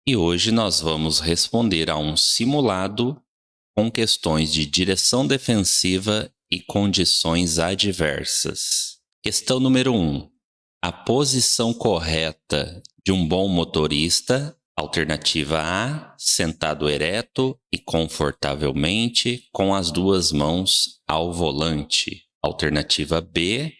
E hoje nós vamos responder a um simulado com questões de direção defensiva e condições adversas. Questão número 1. A posição correta de um bom motorista, alternativa A, sentado ereto e confortavelmente com as duas mãos ao volante. Alternativa B,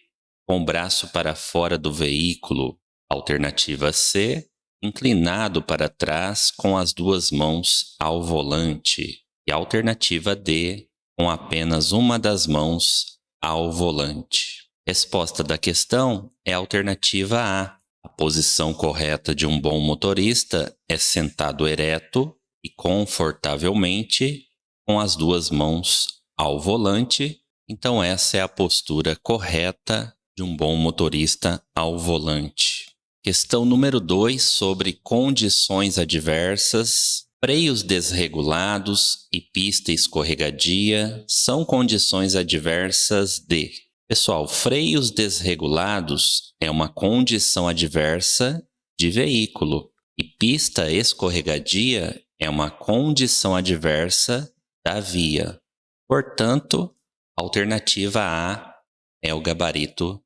com o braço para fora do veículo. Alternativa C, inclinado para trás com as duas mãos ao volante. E alternativa D, com apenas uma das mãos ao volante. Resposta da questão é a alternativa A. A posição correta de um bom motorista é sentado ereto e confortavelmente com as duas mãos ao volante. Então essa é a postura correta de um bom motorista ao volante. Questão número 2, sobre condições adversas. Freios desregulados e pista escorregadia são condições adversas de... Pessoal, freios desregulados é uma condição adversa de veículo e pista escorregadia é uma condição adversa da via. Portanto, a alternativa A é o gabarito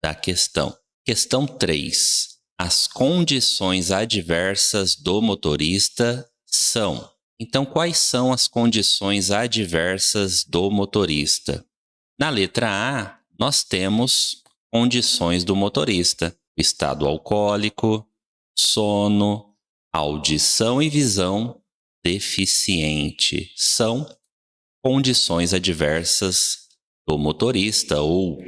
da questão. Questão 3. As condições adversas do motorista são... Então, quais são as condições adversas do motorista? Na letra A, nós temos condições do motorista: estado alcoólico, sono, audição e visão deficiente. São condições adversas do motorista ou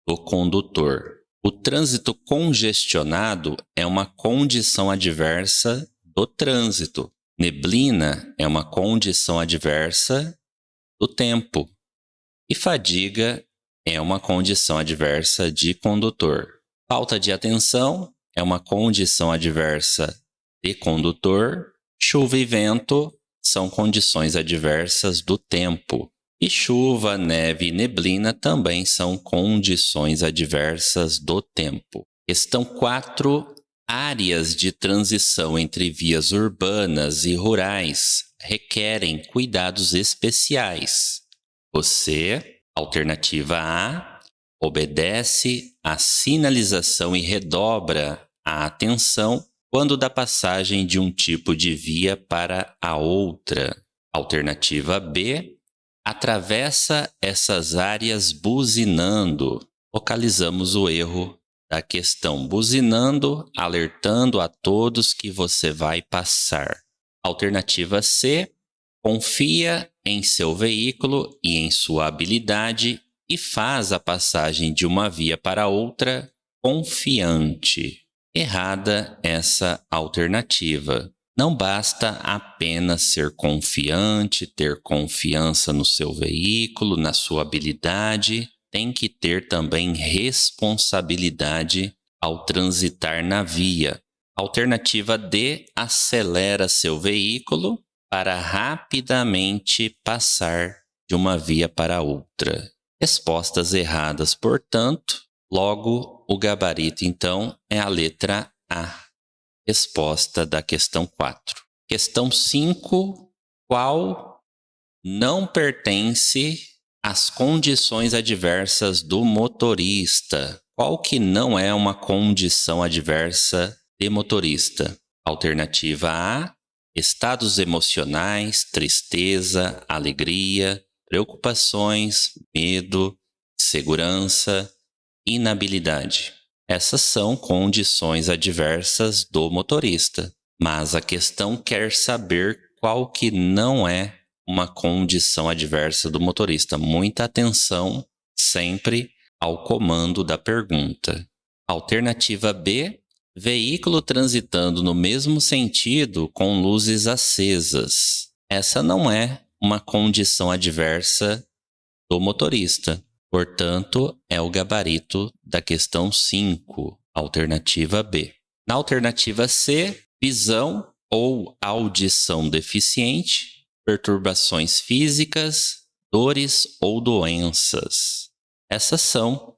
do condutor. O trânsito congestionado é uma condição adversa do trânsito. Neblina é uma condição adversa do tempo. E fadiga é uma condição adversa de condutor. Falta de atenção é uma condição adversa de condutor. Chuva e vento são condições adversas do tempo. E chuva, neve e neblina também são condições adversas do tempo. Questão 4. Áreas de transição entre vias urbanas e rurais requerem cuidados especiais. Você, alternativa A, obedece à sinalização e redobra a atenção quando da passagem de um tipo de via para a outra. Alternativa B, atravessa essas áreas buzinando. Localizamos o erro da questão: buzinando, alertando a todos que você vai passar. Alternativa C, confia em seu veículo e em sua habilidade e faz a passagem de uma via para outra confiante. Errada essa alternativa. Não basta apenas ser confiante, ter confiança no seu veículo, na sua habilidade. Tem que ter também responsabilidade ao transitar na via. Alternativa D, acelera seu veículo para rapidamente passar de uma via para outra. Respostas erradas, portanto. Logo, o gabarito, então, é a letra A. Resposta da questão 4. Questão 5. Qual não pertence às condições adversas do motorista? Qual que não é uma condição adversa de motorista? Alternativa A, estados emocionais, tristeza, alegria, preocupações, medo, segurança, inabilidade. Essas são condições adversas do motorista, mas a questão quer saber qual que não é uma condição adversa do motorista. Muita atenção sempre ao comando da pergunta. Alternativa B, veículo transitando no mesmo sentido com luzes acesas. Essa não é uma condição adversa do motorista. Portanto, é o gabarito da questão 5, alternativa B. Na alternativa C, visão ou audição deficiente, perturbações físicas, dores ou doenças. Essas são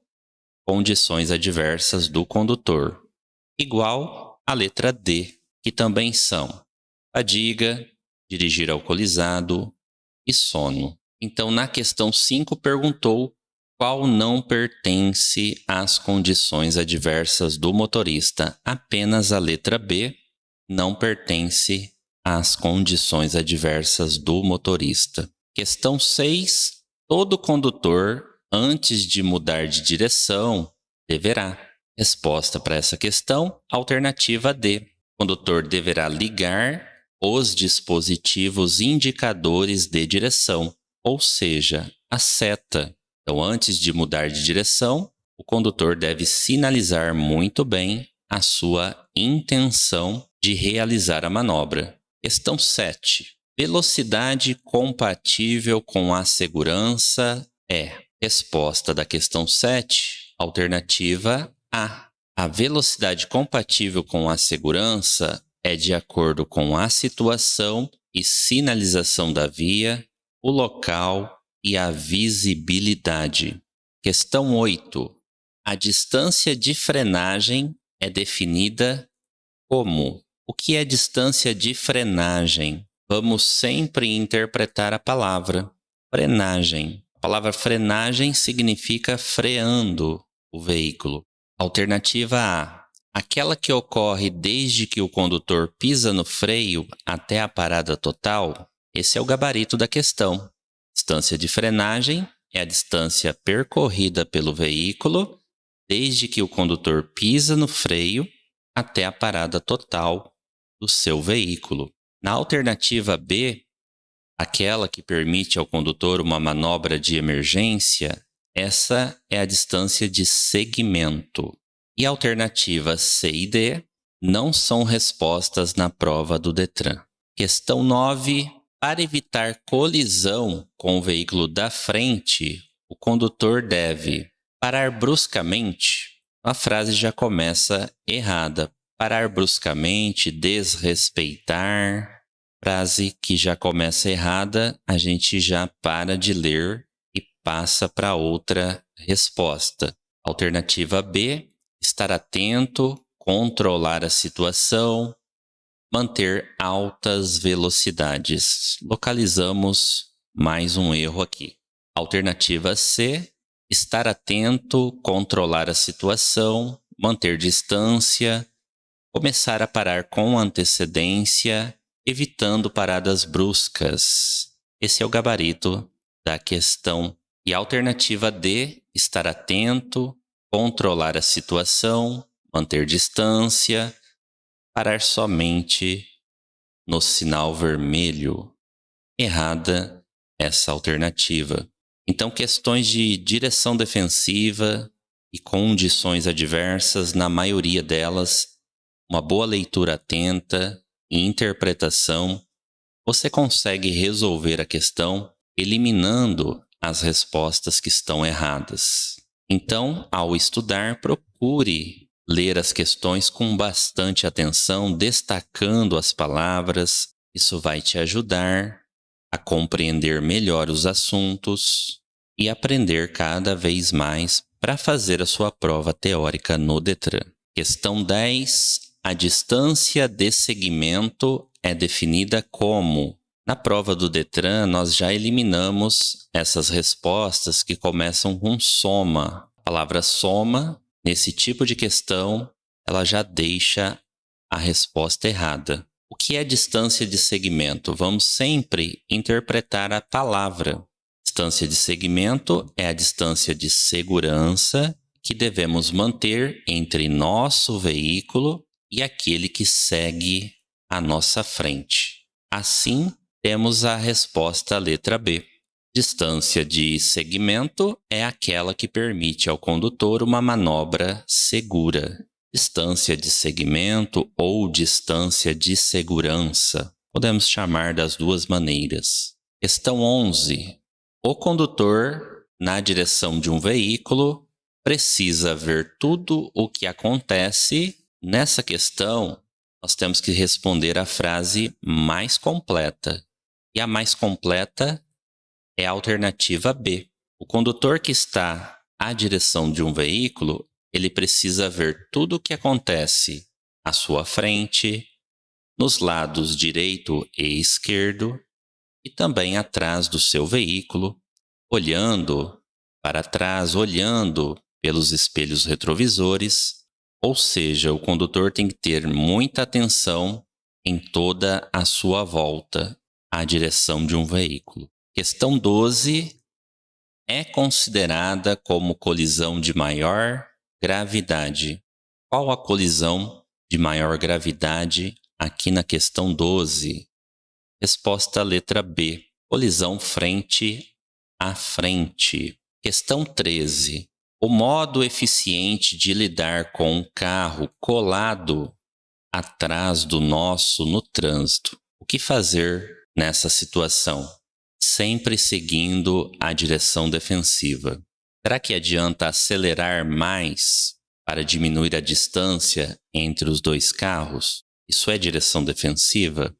condições adversas do condutor, igual à letra D, que também são fadiga, dirigir alcoolizado e sono. Então, na questão 5, perguntou qual não pertence às condições adversas do motorista. Apenas a letra B não pertence às condições adversas do motorista. Questão 6. Todo condutor, antes de mudar de direção, deverá. Resposta para essa questão, alternativa D. O condutor deverá ligar os dispositivos indicadores de direção, ou seja, a seta. Então, antes de mudar de direção, o condutor deve sinalizar muito bem a sua intenção de realizar a manobra. Questão 7. Velocidade compatível com a segurança é. Resposta da questão 7, alternativa A. A velocidade compatível com a segurança é de acordo com a situação e sinalização da via, o local e a visibilidade. Questão 8. A distância de frenagem é definida como? O que é distância de frenagem? Vamos sempre interpretar a palavra frenagem. A palavra frenagem significa freando o veículo. Alternativa A. Aquela que ocorre desde que o condutor pisa no freio até a parada total. Esse é o gabarito da questão. Distância de frenagem é a distância percorrida pelo veículo desde que o condutor pisa no freio até a parada total do seu veículo. Na alternativa B, aquela que permite ao condutor uma manobra de emergência, essa é a distância de segmento. E a alternativa C e D não são respostas na prova do Detran. Questão 9. Para evitar colisão com o veículo da frente, o condutor deve parar bruscamente. A frase já começa errada. Parar bruscamente, desrespeitar. Frase que já começa errada, a gente já para de ler e passa para outra resposta. Alternativa B, estar atento, controlar a situação, manter altas velocidades. Localizamos mais um erro aqui. Alternativa C, estar atento, controlar a situação, manter distância, começar a parar com antecedência, evitando paradas bruscas. Esse é o gabarito da questão. E a alternativa D, estar atento, controlar a situação, manter distância, parar somente no sinal vermelho. Errada essa alternativa. Então, questões de direção defensiva e condições adversas, na maioria delas, uma boa leitura atenta e interpretação, você consegue resolver a questão eliminando as respostas que estão erradas. Então, ao estudar, procure ler as questões com bastante atenção, destacando as palavras. Isso vai te ajudar a compreender melhor os assuntos e aprender cada vez mais para fazer a sua prova teórica no Detran. Questão 10. A distância de segmento é definida como? Na prova do Detran, nós já eliminamos essas respostas que começam com soma. A palavra soma, nesse tipo de questão, ela já deixa a resposta errada. O que é distância de segmento? Vamos sempre interpretar a palavra. Distância de segmento é a distância de segurança que devemos manter entre nosso veículo e aquele que segue à nossa frente. Assim, temos a resposta letra B. Distância de segmento é aquela que permite ao condutor uma manobra segura. Distância de segmento ou distância de segurança. Podemos chamar das duas maneiras. Questão 11. O condutor, na direção de um veículo, precisa ver tudo o que acontece. Nessa questão, nós temos que responder a frase mais completa. E a mais completa é a alternativa B. O condutor que está à direção de um veículo, ele precisa ver tudo o que acontece à sua frente, nos lados direito e esquerdo e também atrás do seu veículo, olhando para trás, olhando pelos espelhos retrovisores, ou seja, o condutor tem que ter muita atenção em toda a sua volta à direção de um veículo. Questão 12 é considerada como colisão de maior gravidade. Qual a colisão de maior gravidade aqui na questão 12? Resposta letra B, colisão frente a frente. Questão 13. O modo eficiente de lidar com um carro colado atrás do nosso no trânsito. O que fazer nessa situação? Sempre seguindo a direção defensiva. Será que adianta acelerar mais para diminuir a distância entre os dois carros? Isso é direção defensiva?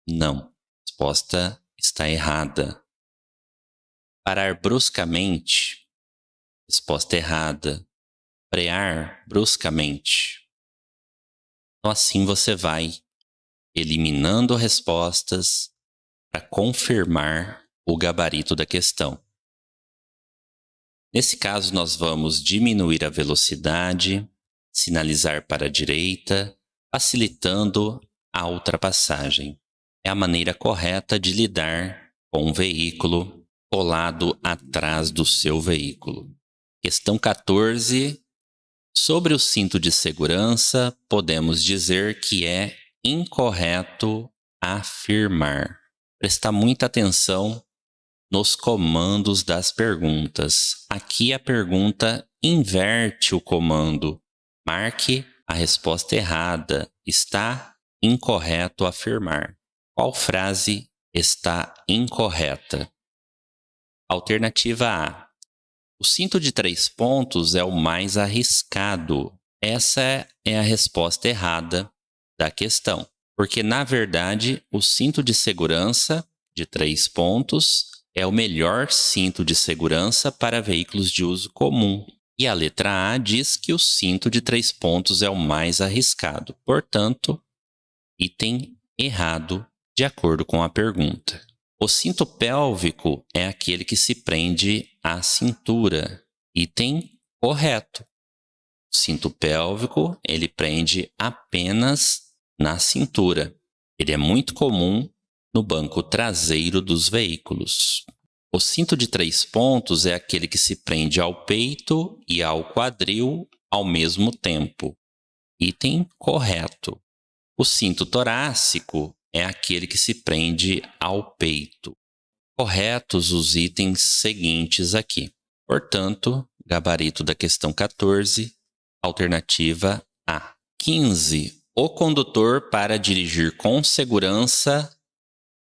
Não. A resposta está errada. Parar bruscamente? Resposta errada. Frear bruscamente. Então assim você vai eliminando respostas para confirmar o gabarito da questão. Nesse caso, nós vamos diminuir a velocidade, sinalizar para a direita, facilitando a ultrapassagem. É a maneira correta de lidar com um veículo colado atrás do seu veículo. Questão 14. Sobre o cinto de segurança, podemos dizer que é incorreto afirmar. Prestar muita atenção nos comandos das perguntas. Aqui a pergunta inverte o comando. Marque a resposta errada. Está incorreto afirmar. Qual frase está incorreta? Alternativa A. O cinto de 3 pontos é o mais arriscado. Essa é a resposta errada da questão, porque, na verdade, o cinto de segurança de 3 pontos é o melhor cinto de segurança para veículos de uso comum. E a letra A diz que o cinto de 3 pontos é o mais arriscado. Portanto, item errado, de acordo com a pergunta. O cinto pélvico é aquele que se prende à cintura. Item correto. O cinto pélvico, ele prende apenas na cintura. Ele é muito comum no banco traseiro dos veículos. O cinto de 3 pontos é aquele que se prende ao peito e ao quadril ao mesmo tempo. Item correto. O cinto torácico é aquele que se prende ao peito. Corretos os itens seguintes aqui. Portanto, gabarito da questão 14, alternativa A. 15. O condutor, para dirigir com segurança,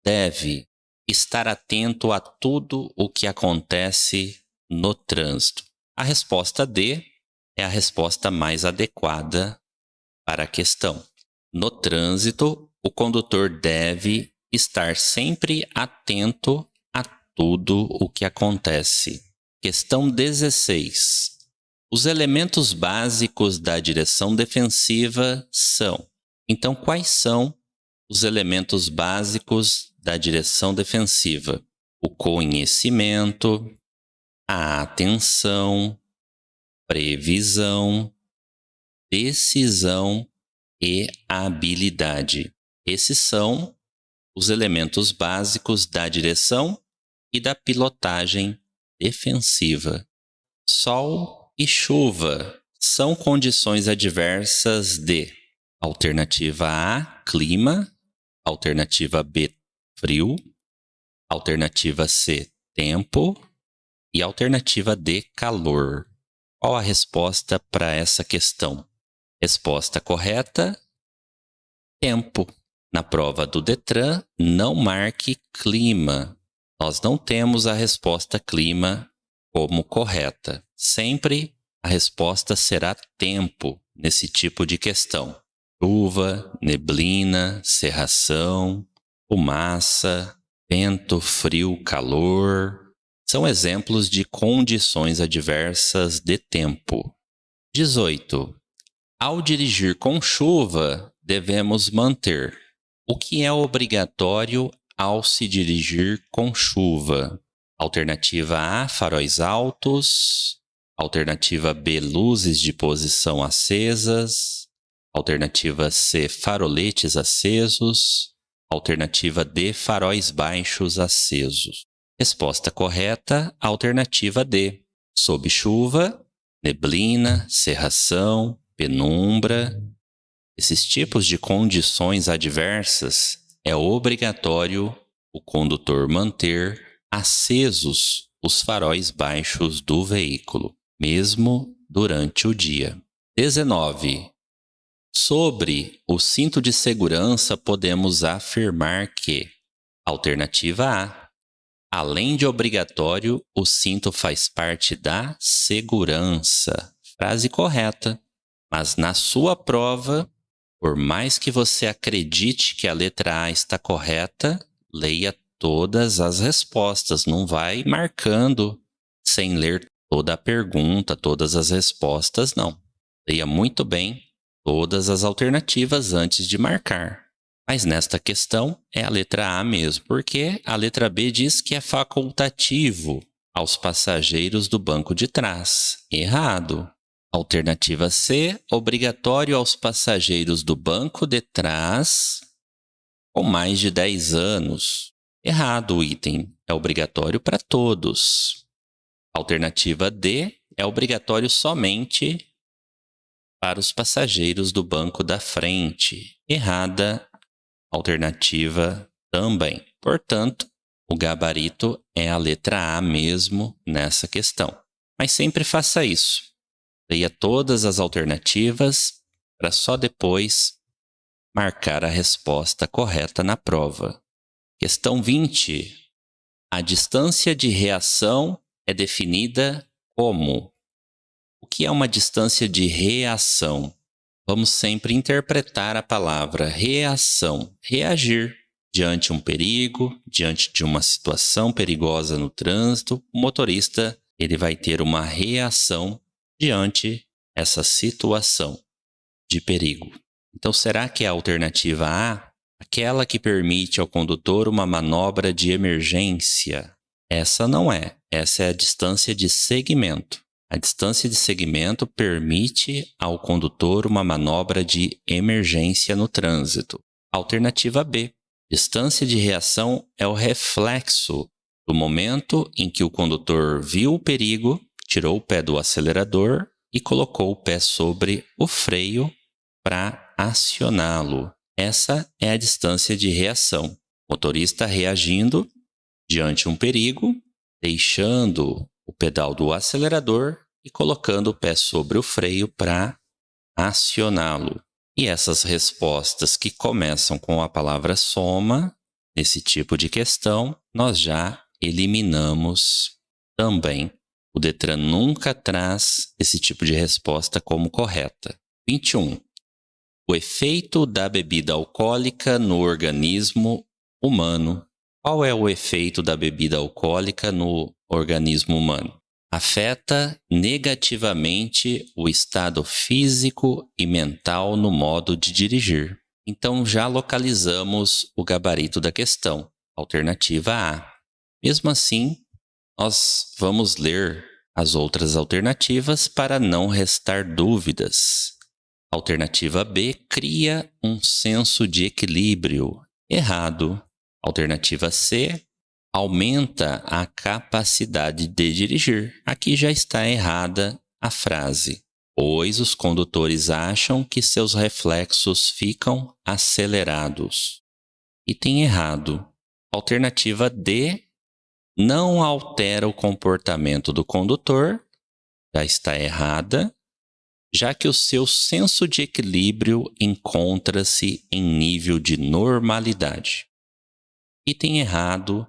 deve estar atento a tudo o que acontece no trânsito. A resposta D é a resposta mais adequada para a questão. No trânsito, o condutor deve estar sempre atento a tudo o que acontece. Questão 16. Os elementos básicos da direção defensiva são. Então, quais são os elementos básicos da direção defensiva? O conhecimento, a atenção, previsão, decisão e habilidade. Esses são os elementos básicos da direção e da pilotagem defensiva. Sol e chuva são condições adversas de alternativa A, clima, alternativa B, frio, alternativa C, tempo e alternativa D, calor. Qual a resposta para essa questão? Resposta correta, tempo. Na prova do Detran, não marque clima. Nós não temos a resposta clima como correta. Sempre a resposta será tempo nesse tipo de questão. Chuva, neblina, cerração, fumaça, vento, frio, calor. São exemplos de condições adversas de tempo. 18. Ao dirigir com chuva, devemos manter O que é obrigatório ao se dirigir com chuva? Alternativa A, faróis altos. Alternativa B, luzes de posição acesas. Alternativa C, faroletes acesos. Alternativa D, faróis baixos acesos. Resposta correta, alternativa D. Sob chuva, neblina, cerração, penumbra. Esses tipos de condições adversas é obrigatório o condutor manter acesos os faróis baixos do veículo, mesmo durante o dia. 19. Sobre o cinto de segurança, podemos afirmar que: alternativa A, além de obrigatório, o cinto faz parte da segurança. Frase correta. Mas na sua prova, por mais que você acredite que a letra A está correta, leia todas as respostas. Não vai marcando sem ler toda a pergunta, todas as respostas, não. Leia muito bem todas as alternativas antes de marcar. Mas nesta questão é a letra A mesmo, porque a letra B diz que é facultativo aos passageiros do banco de trás. Errado. Alternativa C, obrigatório aos passageiros do banco de trás com mais de 10 anos. Errado o item, é obrigatório para todos. Alternativa D, é obrigatório somente para os passageiros do banco da frente. Errada alternativa também. Portanto, o gabarito é a letra A mesmo nessa questão. Mas sempre faça isso. Leia todas as alternativas para só depois marcar a resposta correta na prova. Questão 20. A distância de reação é definida como? O que é uma distância de reação? Vamos sempre interpretar a palavra reação, reagir diante um perigo, diante de uma situação perigosa no trânsito. O motorista ele vai ter uma reação diante essa situação de perigo. Então, será que é a alternativa A, aquela que permite ao condutor uma manobra de emergência? Essa não é. Essa é a distância de segmento. A distância de segmento permite ao condutor uma manobra de emergência no trânsito. Alternativa B. Distância de reação é o reflexo do momento em que o condutor viu o perigo, tirou o pé do acelerador e colocou o pé sobre o freio para acioná-lo. Essa é a distância de reação. O motorista reagindo diante de um perigo, deixando o pedal do acelerador e colocando o pé sobre o freio para acioná-lo. E essas respostas que começam com a palavra soma, nesse tipo de questão, nós já eliminamos também. O Detran nunca traz esse tipo de resposta como correta. 21. O efeito da bebida alcoólica no organismo humano. Qual é o efeito da bebida alcoólica no organismo humano? Afeta negativamente o estado físico e mental no modo de dirigir. Então já localizamos o gabarito da questão, alternativa A. Mesmo assim, nós vamos ler as outras alternativas para não restar dúvidas. Alternativa B, cria um senso de equilíbrio. Errado. Alternativa C, aumenta a capacidade de dirigir. Aqui já está errada a frase, pois os condutores acham que seus reflexos ficam acelerados. Item errado. Alternativa D, não altera o comportamento do condutor. Já está errada, já que o seu senso de equilíbrio encontra-se em nível de normalidade. Item errado,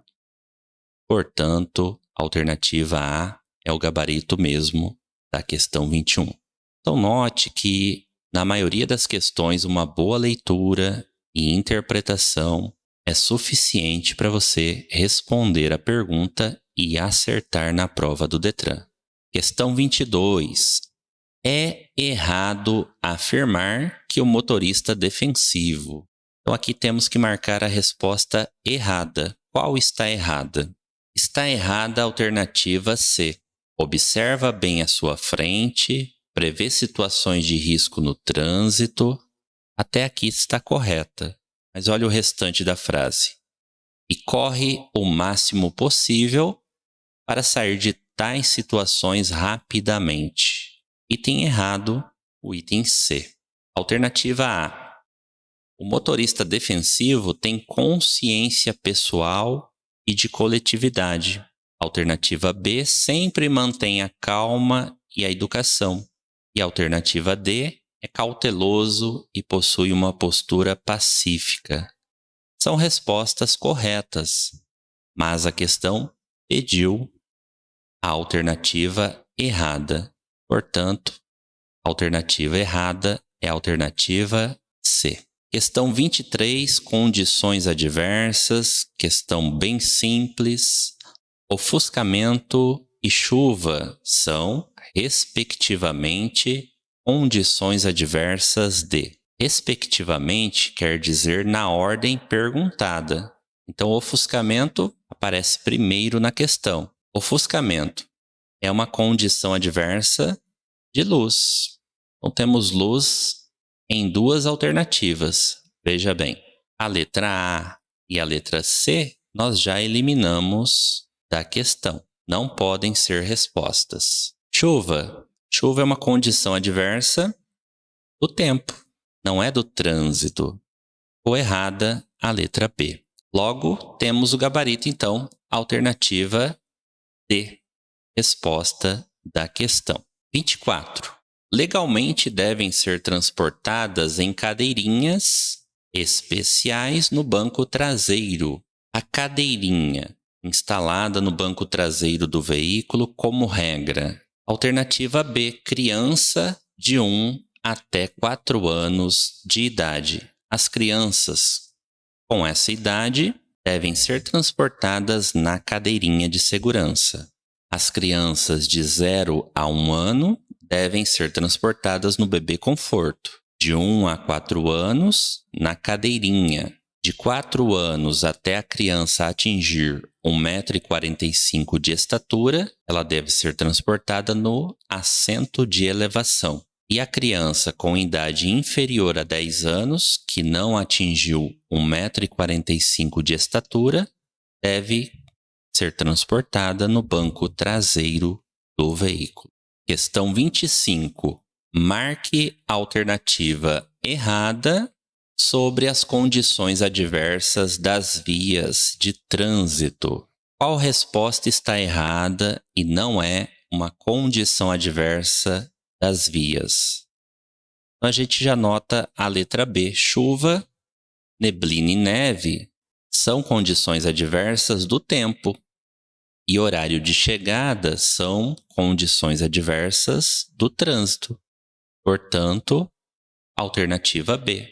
portanto, a alternativa A é o gabarito mesmo da questão 21. Então, note que, na maioria das questões, uma boa leitura e interpretação é suficiente para você responder a pergunta e acertar na prova do Detran. Questão 22. É errado afirmar que o motorista defensivo. Então, aqui temos que marcar a resposta errada. Qual está errada? Está errada a alternativa C. Observa bem à sua frente, prevê situações de risco no trânsito. Até aqui está correta, mas olha o restante da frase. E corre o máximo possível para sair de tais situações rapidamente. Item errado, o item C. Alternativa A. O motorista defensivo tem consciência pessoal e de coletividade. Alternativa B. Sempre mantém a calma e a educação. E a alternativa D. É cauteloso e possui uma postura pacífica. São respostas corretas, mas a questão pediu a alternativa errada. Portanto, a alternativa errada é a alternativa C. Questão 23, condições adversas, questão bem simples. Ofuscamento e chuva são, respectivamente, condições adversas de. Respectivamente quer dizer na ordem perguntada. Então, ofuscamento aparece primeiro na questão. Ofuscamento é uma condição adversa de luz. Então, temos luz em duas alternativas. Veja bem, a letra A e a letra C nós já eliminamos da questão. Não podem ser respostas. Chuva. Chuva é uma condição adversa do tempo, não é do trânsito. Ou errada a letra B. Logo, temos o gabarito, então, alternativa D. Resposta da questão. 24. Legalmente devem ser transportadas em cadeirinhas especiais no banco traseiro. A cadeirinha instalada no banco traseiro do veículo como regra. Alternativa B. Criança de 1 até 4 anos de idade. As crianças com essa idade devem ser transportadas na cadeirinha de segurança. As crianças de 0 a 1 ano devem ser transportadas no bebê conforto. De 1 a 4 anos, na cadeirinha. De 4 anos até a criança atingir 1,45 m de estatura, ela deve ser transportada no assento de elevação. E a criança com idade inferior a 10 anos, que não atingiu 1,45 m de estatura, deve ser transportada no banco traseiro do veículo. Questão 25. Marque a alternativa errada sobre as condições adversas das vias de trânsito. Qual resposta está errada e não é uma condição adversa das vias? Então, a gente já nota a letra B. Chuva, neblina e neve são condições adversas do tempo. E horário de chegada são condições adversas do trânsito. Portanto, alternativa B.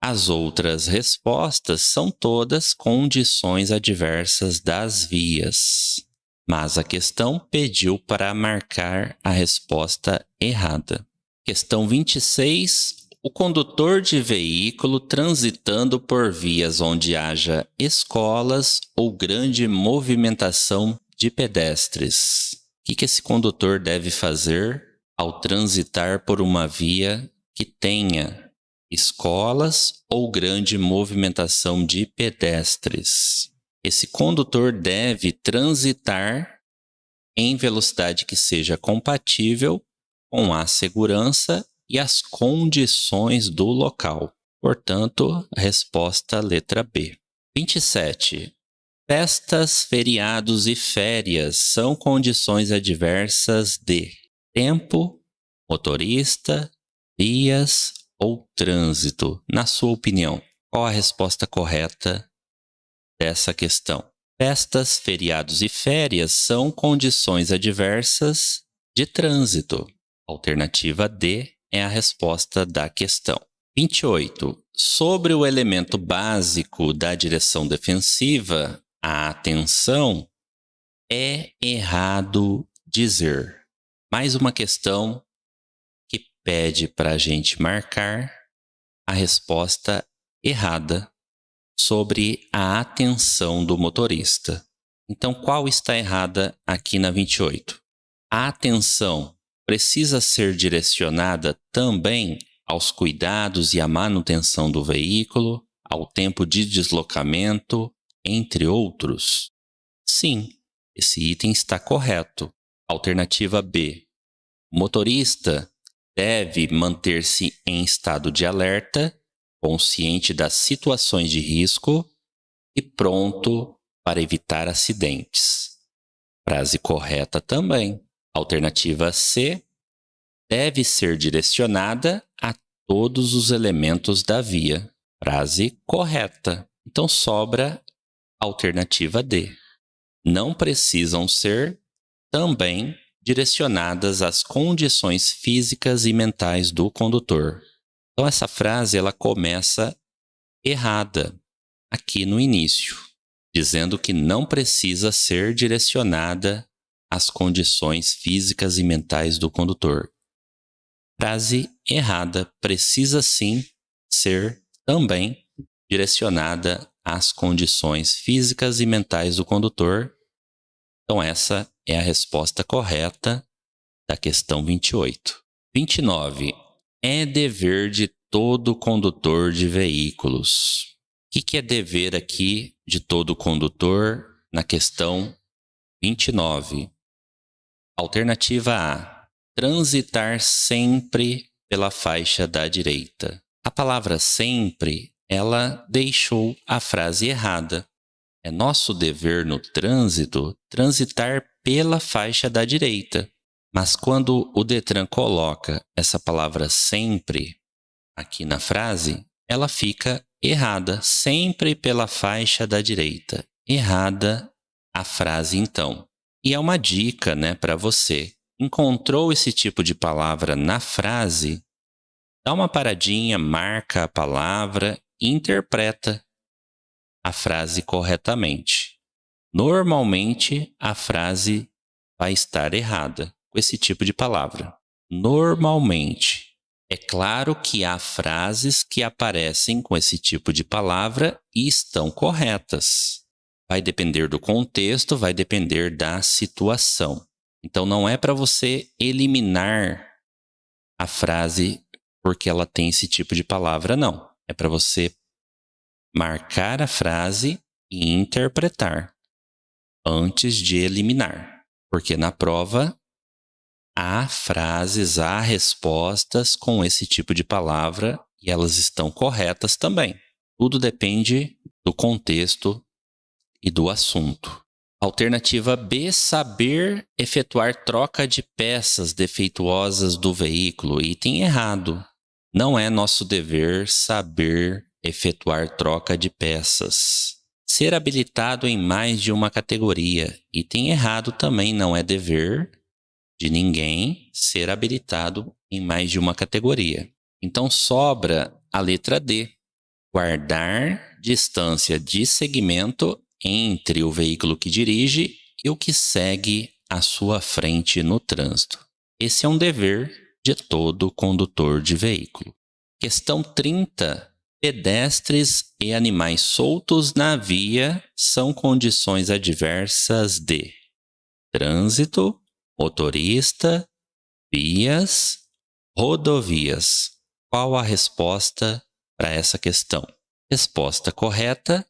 As outras respostas são todas condições adversas das vias. Mas a questão pediu para marcar a resposta errada. Questão 26. O condutor de veículo transitando por vias onde haja escolas ou grande movimentação de pedestres. O que esse condutor deve fazer ao transitar por uma via que tenha escolas ou grande movimentação de pedestres? Esse condutor deve transitar em velocidade que seja compatível com a segurança e as condições do local. Portanto, resposta letra B. 27. Festas, feriados e férias são condições adversas de tempo, motorista, vias ou trânsito. Na sua opinião, qual a resposta correta dessa questão? Festas, feriados e férias são condições adversas de trânsito. Alternativa D é a resposta da questão. 28. Sobre o elemento básico da direção defensiva, a atenção, é errado dizer. Mais uma questão que pede para a gente marcar a resposta errada sobre a atenção do motorista. Então, qual está errada aqui na 28? A atenção precisa ser direcionada também aos cuidados e à manutenção do veículo, ao tempo de deslocamento, entre outros? Sim, esse item está correto. Alternativa B. O motorista deve manter-se em estado de alerta, consciente das situações de risco e pronto para evitar acidentes. Frase correta também. Alternativa C. Deve ser direcionada a todos os elementos da via. Frase correta. Então sobra a alternativa D. Não precisam ser também direcionadas às condições físicas e mentais do condutor. Então essa frase ela começa errada aqui no início, dizendo que não precisa ser direcionada às condições físicas e mentais do condutor. Frase errada, precisa sim ser também direcionada às condições físicas e mentais do condutor. Então essa é a resposta correta da questão 28. 29. É dever de todo condutor de veículos. O que é dever aqui de todo condutor na questão 29? Alternativa A. Transitar sempre pela faixa da direita. A palavra sempre, ela deixou a frase errada. É nosso dever no trânsito transitar pela faixa da direita. Mas quando o Detran coloca essa palavra sempre aqui na frase, ela fica errada, sempre pela faixa da direita. Errada a frase então. E é uma dica, para você. Encontrou esse tipo de palavra na frase? Dá uma paradinha, marca a palavra e interpreta a frase corretamente. Normalmente, a frase vai estar errada com esse tipo de palavra. Normalmente. É claro que há frases que aparecem com esse tipo de palavra e estão corretas. Vai depender do contexto, vai depender da situação. Então, não é para você eliminar a frase porque ela tem esse tipo de palavra, não. É para você marcar a frase e interpretar antes de eliminar. Porque na prova há frases, há respostas com esse tipo de palavra e elas estão corretas também. Tudo depende do contexto e do assunto. Alternativa B, saber efetuar troca de peças defeituosas do veículo. Item errado. Não é nosso dever saber efetuar troca de peças. Ser habilitado em mais de uma categoria. Item errado também, não é dever de ninguém ser habilitado em mais de uma categoria. Então sobra a letra D. Guardar distância de segmento entre o veículo que dirige e o que segue à sua frente no trânsito. Esse é um dever de todo condutor de veículo. Questão 30. Pedestres e animais soltos na via são condições adversas de trânsito, motorista, vias, rodovias. Qual a resposta para essa questão? Resposta correta: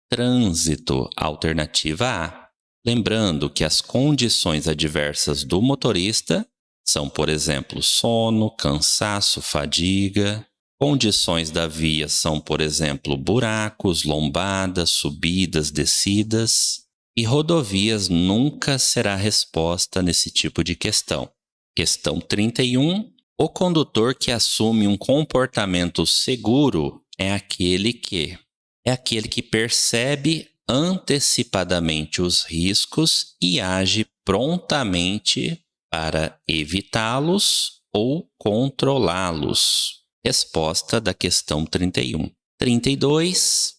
trânsito, alternativa A. Lembrando que as condições adversas do motorista são, por exemplo, sono, cansaço, fadiga. Condições da via são, por exemplo, buracos, lombadas, subidas, descidas. E rodovias nunca será resposta nesse tipo de questão. Questão 31. O condutor que assume um comportamento seguro é aquele que percebe antecipadamente os riscos e age prontamente para evitá-los ou controlá-los. Resposta da questão 31. 32.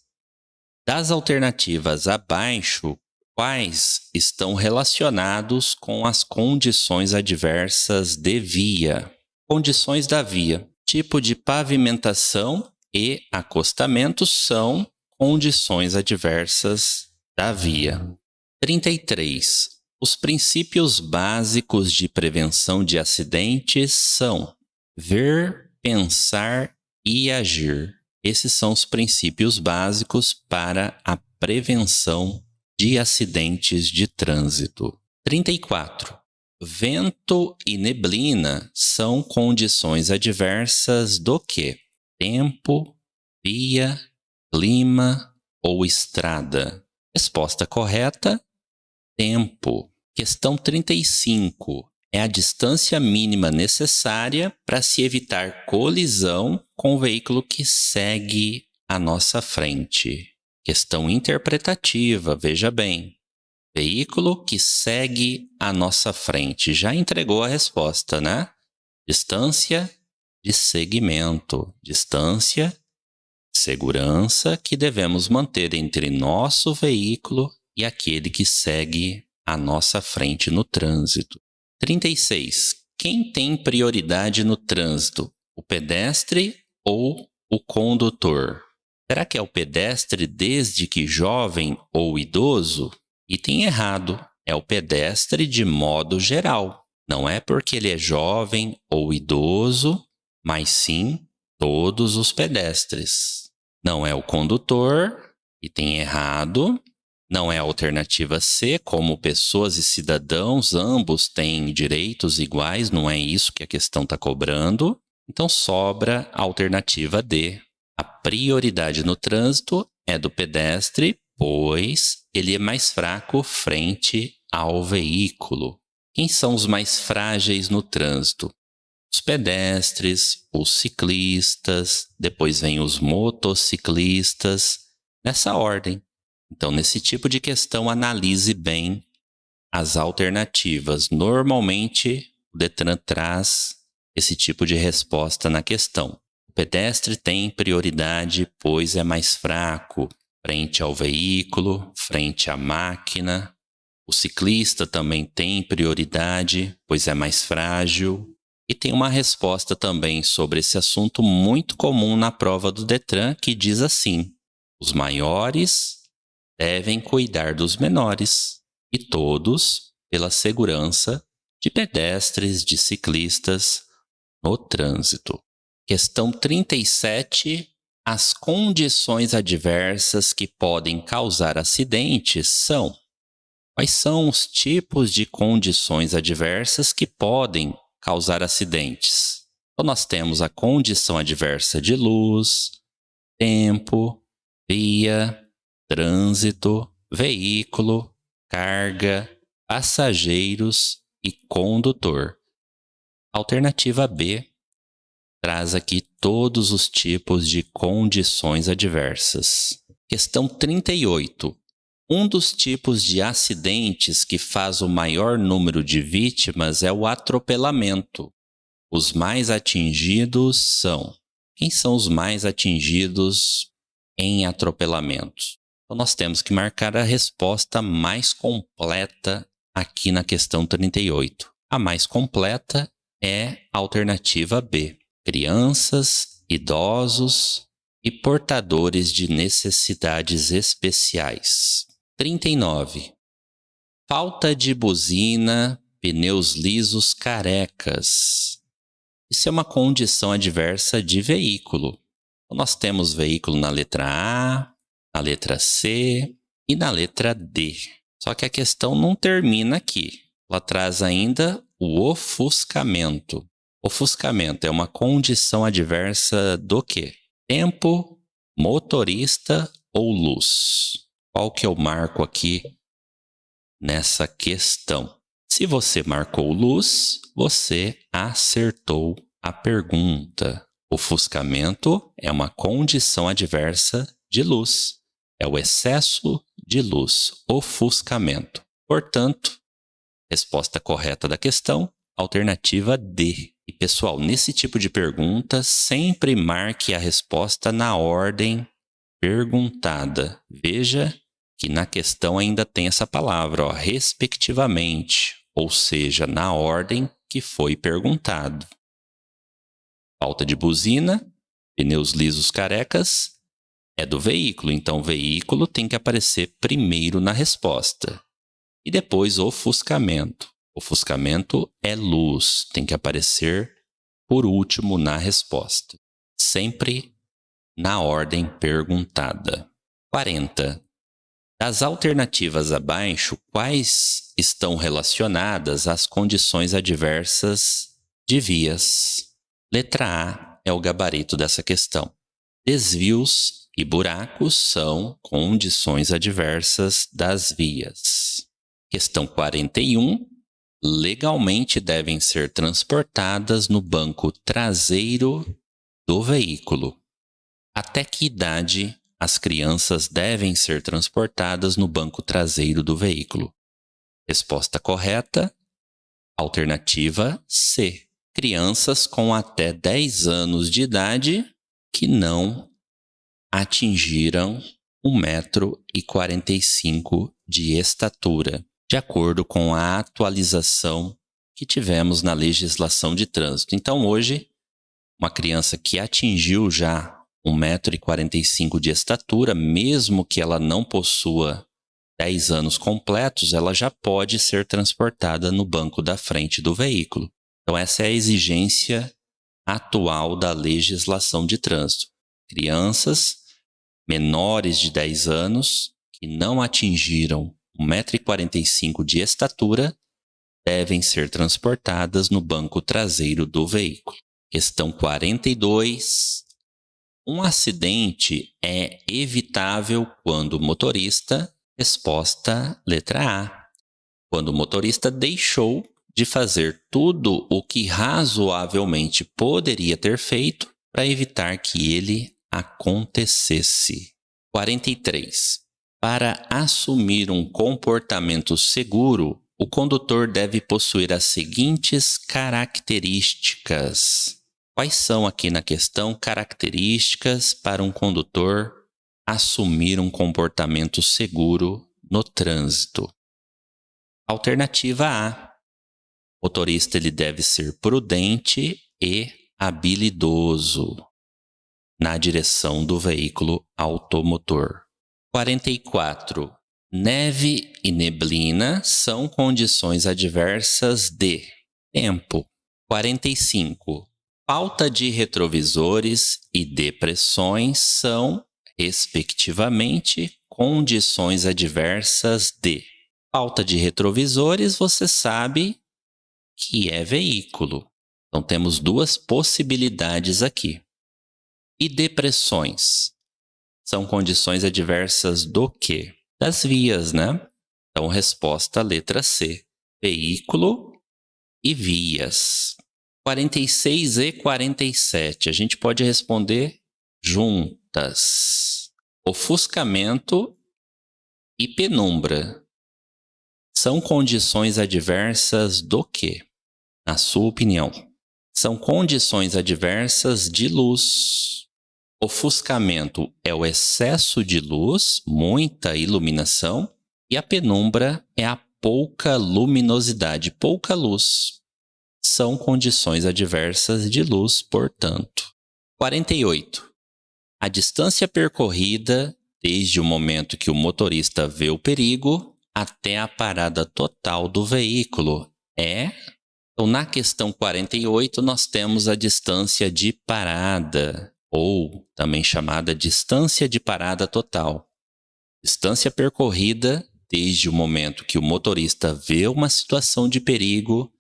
Das alternativas abaixo, quais estão relacionados com as condições adversas de via? Condições da via: tipo de pavimentação e acostamento são condições adversas da via. 33. Os princípios básicos de prevenção de acidentes são ver, pensar e agir. Esses são os princípios básicos para a prevenção de acidentes de trânsito. 34. Vento e neblina são condições adversas do quê? Tempo, via, clima ou estrada? Resposta correta: tempo. Questão 35. É a distância mínima necessária para se evitar colisão com o veículo que segue à nossa frente. Questão interpretativa, veja bem. Veículo que segue à nossa frente. Já entregou a resposta, né? Distância de segmento. Distância, segurança que devemos manter entre nosso veículo e aquele que segue à nossa frente no trânsito. 36. Quem tem prioridade no trânsito? O pedestre ou o condutor? Será que é o pedestre desde que jovem ou idoso? Item errado. É o pedestre de modo geral. Não é porque ele é jovem ou idoso, mas sim todos os pedestres. Não é o condutor. Item errado. Não é a alternativa C, como pessoas e cidadãos, ambos têm direitos iguais, não é isso que a questão está cobrando. Então sobra a alternativa D. A prioridade no trânsito é do pedestre, pois ele é mais fraco frente ao veículo. Quem são os mais frágeis no trânsito? Os pedestres, os ciclistas, depois vem os motociclistas, nessa ordem. Então, nesse tipo de questão, analise bem as alternativas. Normalmente, o Detran traz esse tipo de resposta na questão. O pedestre tem prioridade, pois é mais fraco frente ao veículo, frente à máquina. O ciclista também tem prioridade, pois é mais frágil. E tem uma resposta também sobre esse assunto muito comum na prova do Detran, que diz assim: os maiores devem cuidar dos menores, e todos pela segurança de pedestres, de ciclistas no trânsito. Questão 37. As condições adversas que podem causar acidentes são: quais são os tipos de condições adversas que podem causar acidentes? Então, nós temos a condição adversa de luz, tempo, via, trânsito, veículo, carga, passageiros e condutor. Alternativa B traz aqui todos os tipos de condições adversas. Questão 38. Um dos tipos de acidentes que faz o maior número de vítimas é o atropelamento. Os mais atingidos são... Quem são os mais atingidos em atropelamentos? Então, nós temos que marcar a resposta mais completa aqui na questão 38. A mais completa é a alternativa B. Crianças, idosos e portadores de necessidades especiais. 39. Falta de buzina, pneus lisos carecas. Isso é uma condição adversa de veículo. Então, nós temos veículo na letra A, na letra C e na letra D. Só que a questão não termina aqui. Ela traz ainda o ofuscamento. Ofuscamento é uma condição adversa do quê? Tempo, motorista ou luz? Qual que eu marco aqui nessa questão? Se você marcou luz, você acertou a pergunta. Ofuscamento é uma condição adversa de luz. É o excesso de luz, ofuscamento. Portanto, resposta correta da questão, alternativa D. E, pessoal, nesse tipo de pergunta, sempre marque a resposta na ordem perguntada. Veja que na questão ainda tem essa palavra, ó, respectivamente, ou seja, na ordem que foi perguntado. Falta de buzina, Pneus lisos carecas é do veículo, então o veículo tem que aparecer primeiro na resposta. E depois ofuscamento. Ofuscamento é luz, tem que aparecer por último na resposta. Sempre na ordem perguntada. 40. Das alternativas abaixo, quais estão relacionadas às condições adversas de vias? Letra A é o gabarito dessa questão. Desvios e buracos são condições adversas das vias. Questão 41. Legalmente devem ser transportadas no banco traseiro do veículo. Até que idade as crianças devem ser transportadas no banco traseiro do veículo? Resposta correta, alternativa C. Crianças com até 10 anos de idade que não atingiram 1,45 m de estatura, de acordo com a atualização que tivemos na legislação de trânsito. Então, hoje, uma criança que atingiu já 1,45 m de estatura, mesmo que ela não possua 10 anos completos, ela já pode ser transportada no banco da frente do veículo. Então, essa é a exigência atual da legislação de trânsito. Crianças menores de 10 anos que não atingiram 1,45 m de estatura devem ser transportadas no banco traseiro do veículo. Questão 42. Um acidente é evitável quando o motorista... Resposta letra A. Quando o motorista deixou de fazer tudo o que razoavelmente poderia ter feito para evitar que ele acontecesse. 43. Para assumir um comportamento seguro, o condutor deve possuir as seguintes características. Quais são aqui na questão características para um condutor assumir um comportamento seguro no trânsito? Alternativa A. O motorista ele deve ser prudente e habilidoso na direção do veículo automotor. 44. Neve e neblina são condições adversas de tempo. 45. Falta de retrovisores e depressões são, respectivamente, condições adversas de... Falta de retrovisores, você sabe que é veículo. Então, temos duas possibilidades aqui. E depressões são condições adversas do quê? Das vias, né? Então, resposta letra C. Veículo e vias. 46 e 47. A gente pode responder juntas. Ofuscamento e penumbra são condições adversas do quê? Na sua opinião? São condições adversas de luz. Ofuscamento é o excesso de luz, muita iluminação, e a penumbra é a pouca luminosidade, pouca luz. São condições adversas de luz, portanto. 48. A distância percorrida desde o momento que o motorista vê o perigo até a parada total do veículo é... Então, na questão 48, nós temos a distância de parada, ou também chamada distância de parada total. Distância percorrida desde o momento que o motorista vê uma situação de perigo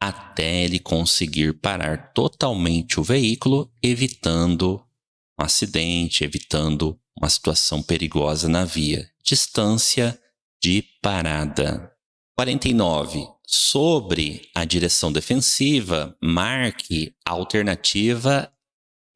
até ele conseguir parar totalmente o veículo, evitando um acidente, evitando uma situação perigosa na via. Distância de parada. 49. Sobre a direção defensiva, marque a alternativa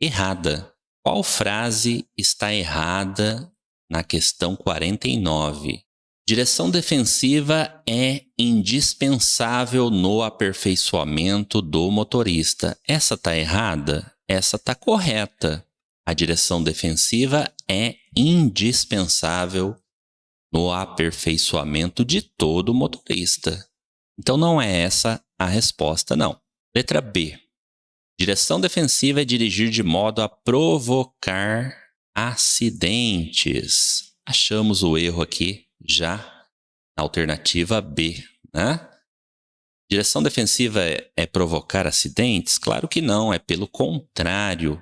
errada. Qual frase está errada na questão 49? Direção defensiva é indispensável no aperfeiçoamento do motorista. Essa está errada? Essa está correta. A direção defensiva é indispensável no aperfeiçoamento de todo motorista. Então, não é essa a resposta, não. Letra B. Direção defensiva é dirigir de modo a provocar acidentes. Achamos o erro aqui já na alternativa B, né? Direção defensiva é provocar acidentes? Claro que não, é pelo contrário.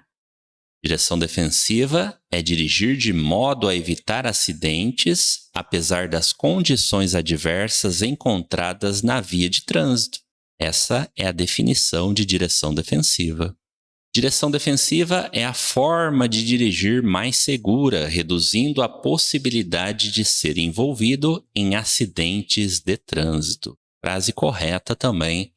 Direção defensiva é dirigir de modo a evitar acidentes, apesar das condições adversas encontradas na via de trânsito. Essa é a definição de direção defensiva. Direção defensiva é a forma de dirigir mais segura, reduzindo a possibilidade de ser envolvido em acidentes de trânsito. Frase correta também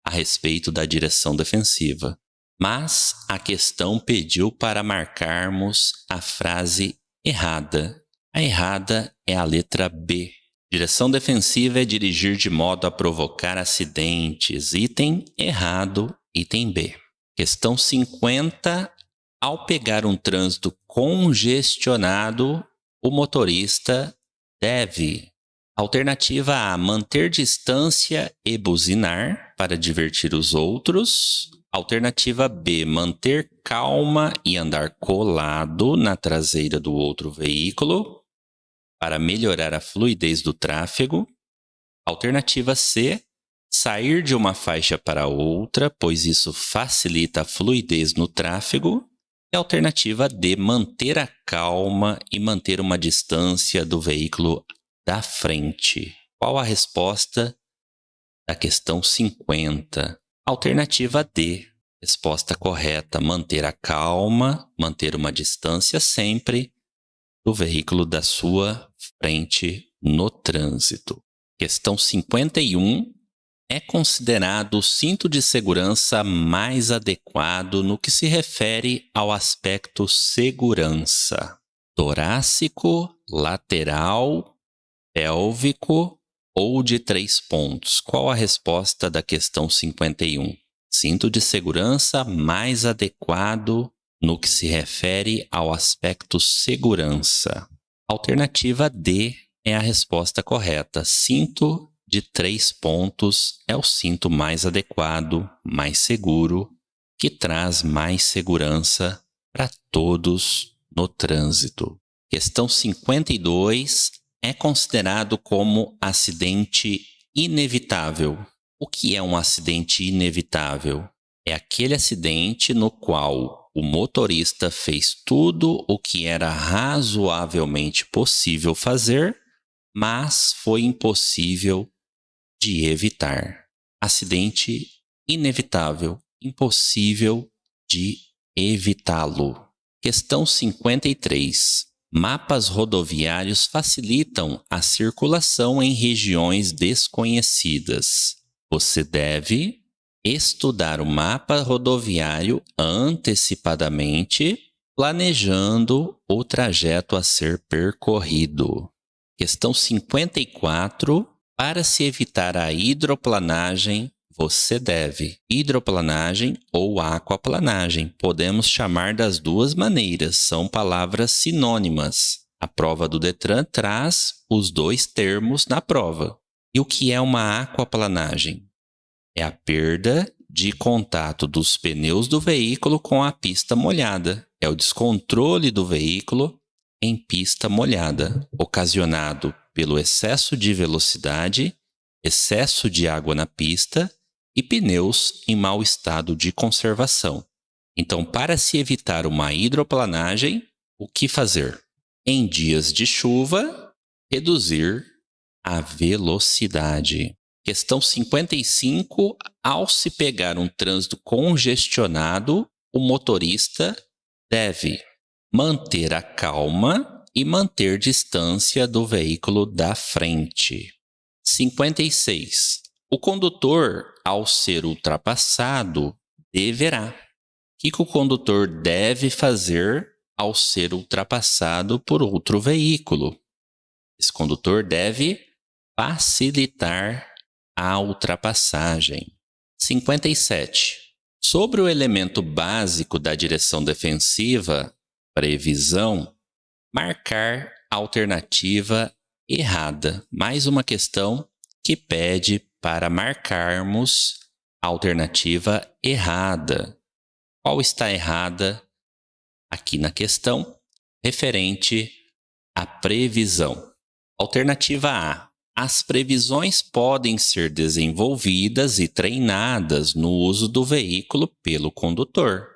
a respeito da direção defensiva. Mas a questão pediu para marcarmos a frase errada. A errada é a letra B. Direção defensiva é dirigir de modo a provocar acidentes. Item errado, item B. Questão 50. Ao pegar um trânsito congestionado, o motorista deve... Alternativa A, manter distância e buzinar para divertir os outros. Alternativa B, manter calma e andar colado na traseira do outro veículo para melhorar a fluidez do tráfego. Alternativa C, sair de uma faixa para outra, pois isso facilita a fluidez no tráfego. E alternativa D, manter a calma e manter uma distância do veículo da frente. Qual a resposta da questão 50? Alternativa D. Resposta correta, manter a calma, manter uma distância sempre do veículo da sua frente no trânsito. Questão 51. É considerado o cinto de segurança mais adequado no que se refere ao aspecto segurança? Torácico, lateral, pélvico ou de 3 pontos? Qual a resposta da questão 51? Cinto de segurança mais adequado no que se refere ao aspecto segurança. Alternativa D é a resposta correta. Cinto de 3 pontos é o cinto mais adequado, mais seguro, que traz mais segurança para todos no trânsito. Questão 52. É considerado como acidente inevitável. O que é um acidente inevitável? É aquele acidente no qual o motorista fez tudo o que era razoavelmente possível fazer, mas foi impossível de evitar. Acidente inevitável, impossível de evitá-lo. Questão 53. Mapas rodoviários facilitam a circulação em regiões desconhecidas. Você deve estudar o mapa rodoviário antecipadamente, planejando o trajeto a ser percorrido. Questão 54. Para se evitar a hidroplanagem, você deve. Hidroplanagem ou aquaplanagem. Podemos chamar das duas maneiras, são palavras sinônimas. A prova do Detran traz os dois termos na prova. E o que é uma aquaplanagem? É a perda de contato dos pneus do veículo com a pista molhada. É o descontrole do veículo em pista molhada, ocasionado pelo excesso de velocidade, excesso de água na pista e pneus em mau estado de conservação. Então, para se evitar uma hidroplanagem, o que fazer? Em dias de chuva, reduzir a velocidade. Questão 55. Ao se pegar um trânsito congestionado, o motorista deve manter a calma e manter distância do veículo da frente. 56. O condutor, ao ser ultrapassado, deverá. O que o condutor deve fazer ao ser ultrapassado por outro veículo? Esse condutor deve facilitar a ultrapassagem. 57. Sobre o elemento básico da direção defensiva, previsão, marcar a alternativa errada. Mais uma questão que pede para marcarmos a alternativa errada. Qual está errada aqui na questão referente à previsão? Alternativa A. As previsões podem ser desenvolvidas e treinadas no uso do veículo pelo condutor.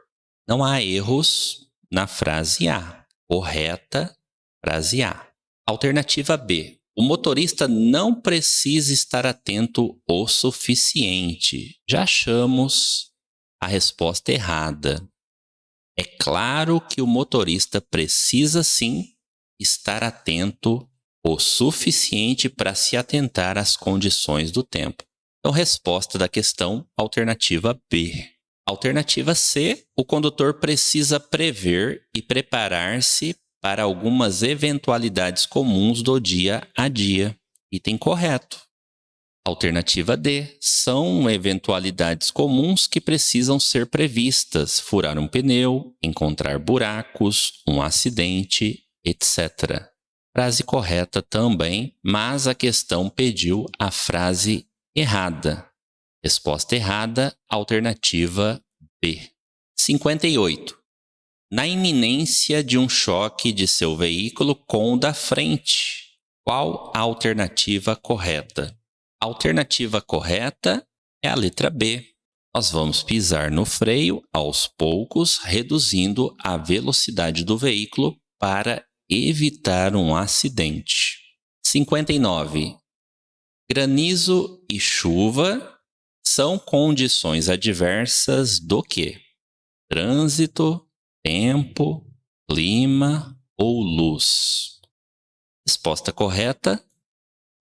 Não há erros na frase A. Correta, frase A. Alternativa B. O motorista não precisa estar atento o suficiente. Já achamos a resposta errada. É claro que o motorista precisa sim estar atento o suficiente para se atentar às condições do tempo. Então, resposta da questão, alternativa B. Alternativa C, o condutor precisa prever e preparar-se para algumas eventualidades comuns do dia a dia. Item correto. Alternativa D, são eventualidades comuns que precisam ser previstas: furar um pneu, encontrar buracos, um acidente, etc. Frase correta também, mas a questão pediu a frase errada. Resposta errada, alternativa B. 58. Na iminência de um choque de seu veículo com o da frente, qual a alternativa correta? A alternativa correta é a letra B. Nós vamos pisar no freio aos poucos, reduzindo a velocidade do veículo para evitar um acidente. 59. Granizo e chuva são condições adversas do quê? Trânsito, tempo, clima ou luz? Resposta correta: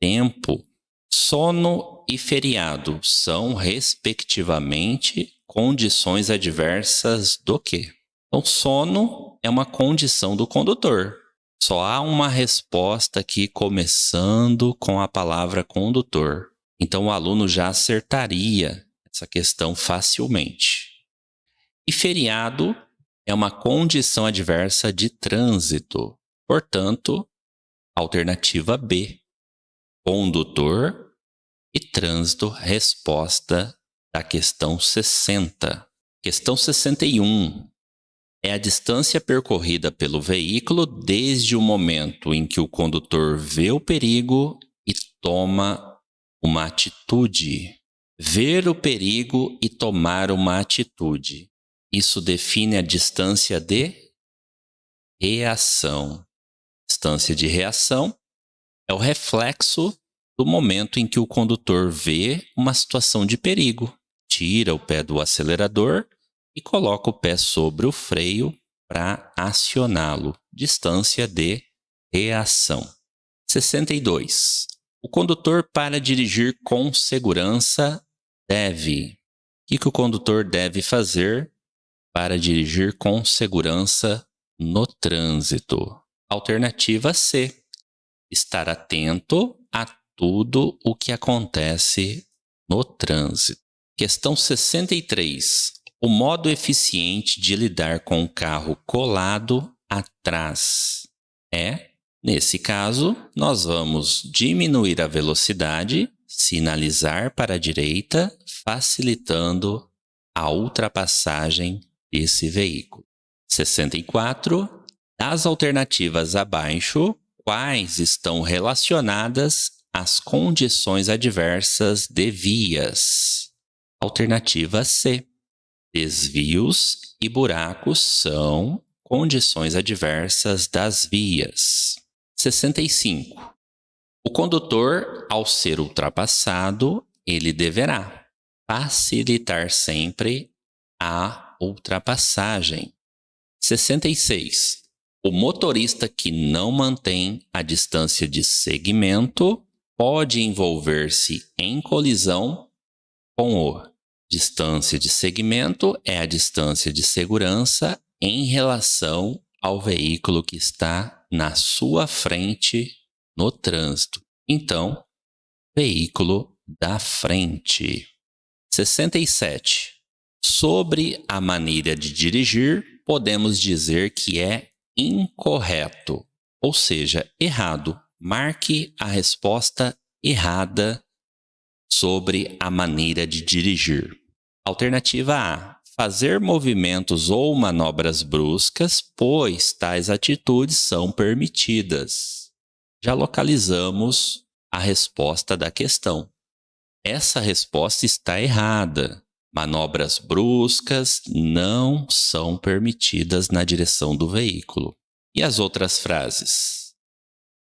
tempo. Sono e feriado são, respectivamente, condições adversas do quê? Então, sono é uma condição do condutor. Só há uma resposta aqui começando com a palavra condutor. Então, o aluno já acertaria essa questão facilmente. E feriado é uma condição adversa de trânsito. Portanto, alternativa B. Condutor e trânsito, resposta da questão 60. Questão 61. É a distância percorrida pelo veículo desde o momento em que o condutor vê o perigo e toma uma atitude. Ver o perigo e tomar uma atitude. Isso define a distância de reação. Distância de reação é o reflexo do momento em que o condutor vê uma situação de perigo, tira o pé do acelerador e coloca o pé sobre o freio para acioná-lo. Distância de reação. 62. O condutor, para dirigir com segurança, deve. O que o condutor deve fazer para dirigir com segurança no trânsito? Alternativa C. Estar atento a tudo o que acontece no trânsito. Questão 63. O modo eficiente de lidar com o carro colado atrás é, nesse caso, nós vamos diminuir a velocidade, sinalizar para a direita, facilitando a ultrapassagem desse veículo. 64. Das alternativas abaixo, quais estão relacionadas às condições adversas de vias? Alternativa C. Desvios e buracos são condições adversas das vias. 65. O condutor, ao ser ultrapassado, ele deverá facilitar sempre a ultrapassagem. 66. O motorista que não mantém a distância de segmento pode envolver-se em colisão com o. Distância de segmento é a distância de segurança em relação ao veículo que está na sua frente no trânsito. Então, veículo da frente. 67. Sobre a maneira de dirigir, podemos dizer que é incorreto, ou seja, errado. Marque a resposta errada sobre a maneira de dirigir. Alternativa A. fazer movimentos ou manobras bruscas, pois tais atitudes são permitidas. Já localizamos a resposta da questão. Essa resposta está errada. Manobras bruscas não são permitidas na direção do veículo. E as outras frases?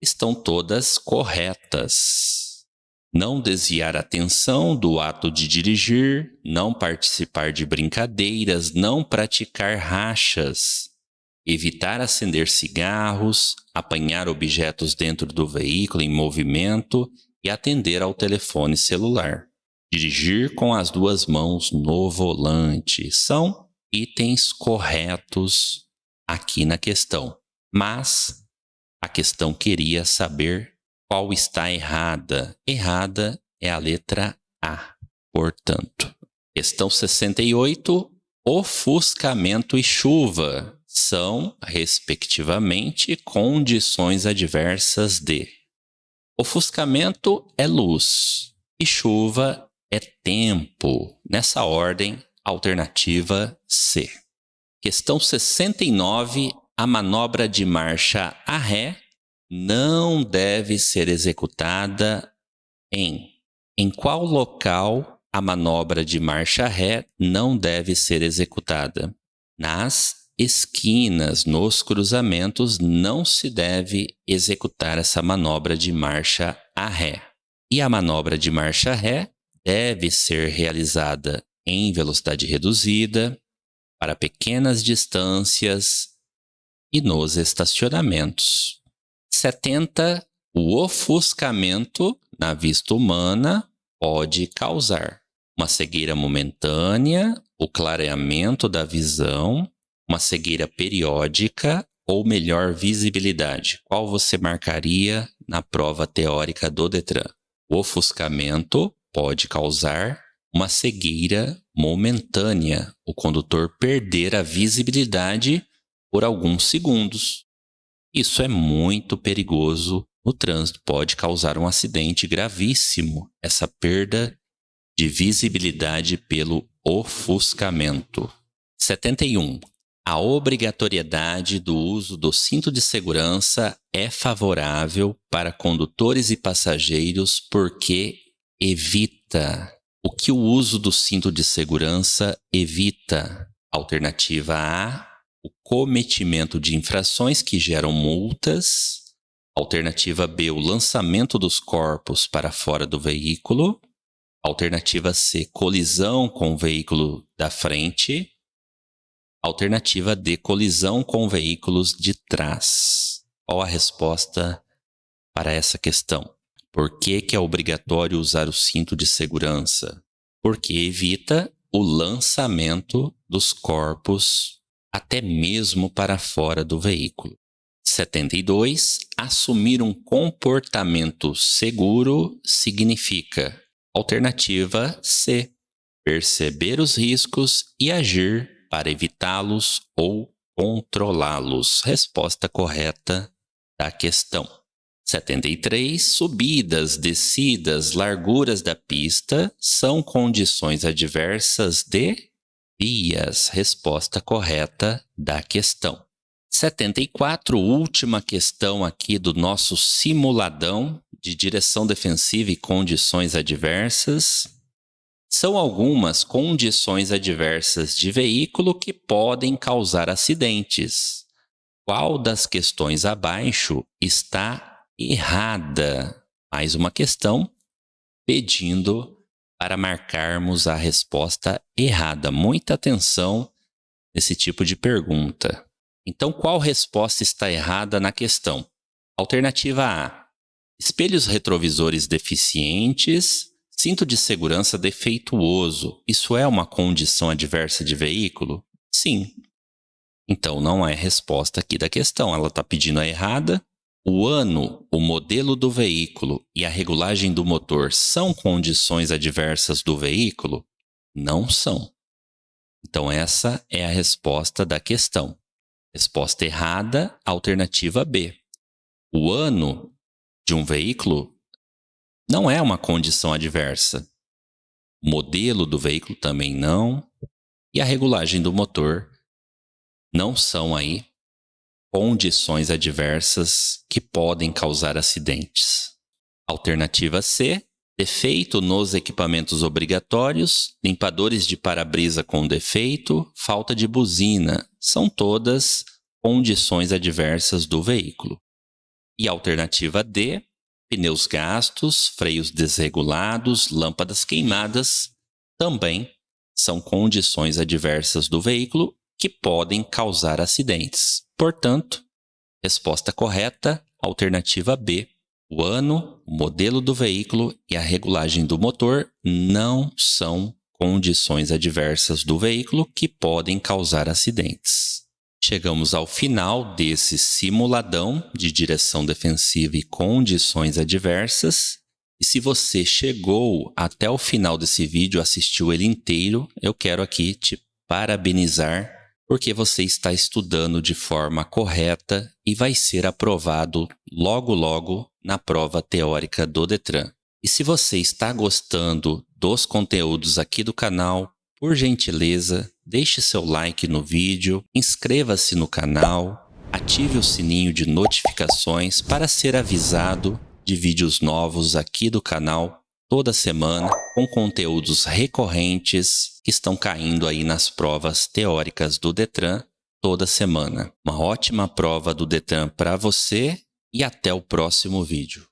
Estão todas corretas. Não desviar a atenção do ato de dirigir, não participar de brincadeiras, não praticar rachas, evitar acender cigarros, apanhar objetos dentro do veículo em movimento e atender ao telefone celular. Dirigir com as 2 mãos no volante. São itens corretos aqui na questão. Mas a questão queria saber qual está errada. Errada é a letra A. Portanto, questão 68, ofuscamento e chuva são, respectivamente, condições adversas de. Ofuscamento é luz e chuva é tempo. Nessa ordem, alternativa C. Questão 69, a manobra de marcha a ré não deve ser executada em qual local a manobra de marcha ré não deve ser executada? Nas esquinas, nos cruzamentos, não se deve executar essa manobra de marcha a ré. E a manobra de marcha ré deve ser realizada em velocidade reduzida, para pequenas distâncias e nos estacionamentos. 70. O ofuscamento na vista humana pode causar uma cegueira momentânea, o clareamento da visão, uma cegueira periódica ou melhor visibilidade. Qual você marcaria na prova teórica do Detran? O ofuscamento pode causar uma cegueira momentânea, o condutor perder a visibilidade por alguns segundos. Isso é muito perigoso no trânsito, pode causar um acidente gravíssimo, essa perda de visibilidade pelo ofuscamento. 71. A obrigatoriedade do uso do cinto de segurança é favorável para condutores e passageiros porque evita. O que o uso do cinto de segurança evita? Alternativa A, o cometimento de infrações que geram multas. Alternativa B, o lançamento dos corpos para fora do veículo. Alternativa C, colisão com o veículo da frente. Alternativa D, colisão com veículos de trás. Qual a resposta para essa questão? Por que é obrigatório usar o cinto de segurança? Porque evita o lançamento dos corpos até mesmo para fora do veículo. 72. Assumir um comportamento seguro significa. Alternativa C. Perceber os riscos e agir para evitá-los ou controlá-los. Resposta correta da questão. 73. Subidas, descidas, larguras da pista são condições adversas de vias. Resposta correta da questão. 74. Última questão aqui do nosso simuladão de direção defensiva e condições adversas. São algumas condições adversas de veículo que podem causar acidentes. Qual das questões abaixo está errada? Mais uma questão pedindo para marcarmos a resposta errada. Muita atenção nesse tipo de pergunta. Então, qual resposta está errada na questão? Alternativa A. Espelhos retrovisores deficientes, cinto de segurança defeituoso. Isso é uma condição adversa de veículo? Sim. Então, não é resposta aqui da questão. Ela está pedindo a errada. O ano, o modelo do veículo e a regulagem do motor são condições adversas do veículo? Não são. Então, essa é a resposta da questão. Resposta errada, alternativa B. O ano de um veículo não é uma condição adversa. O modelo do veículo também não. e a regulagem do motor não são aí condições adversas que podem causar acidentes. Alternativa C, defeito nos equipamentos obrigatórios, limpadores de para-brisa com defeito, falta de buzina, são todas condições adversas do veículo. E alternativa D, pneus gastos, freios desregulados, lâmpadas queimadas, também são condições adversas do veículo que podem causar acidentes. Portanto, resposta correta, alternativa B. O ano, o modelo do veículo e a regulagem do motor não são condições adversas do veículo que podem causar acidentes. Chegamos ao final desse simuladão de direção defensiva e condições adversas. E se você chegou até o final desse vídeo, assistiu ele inteiro, eu quero aqui te parabenizar, porque você está estudando de forma correta e vai ser aprovado logo na prova teórica do Detran. E se você está gostando dos conteúdos aqui do canal, por gentileza, deixe seu like no vídeo, inscreva-se no canal, ative o sininho de notificações para ser avisado de vídeos novos aqui do canal toda semana, com conteúdos recorrentes que estão caindo aí nas provas teóricas do Detran toda semana. Uma ótima prova do Detran para você e até o próximo vídeo.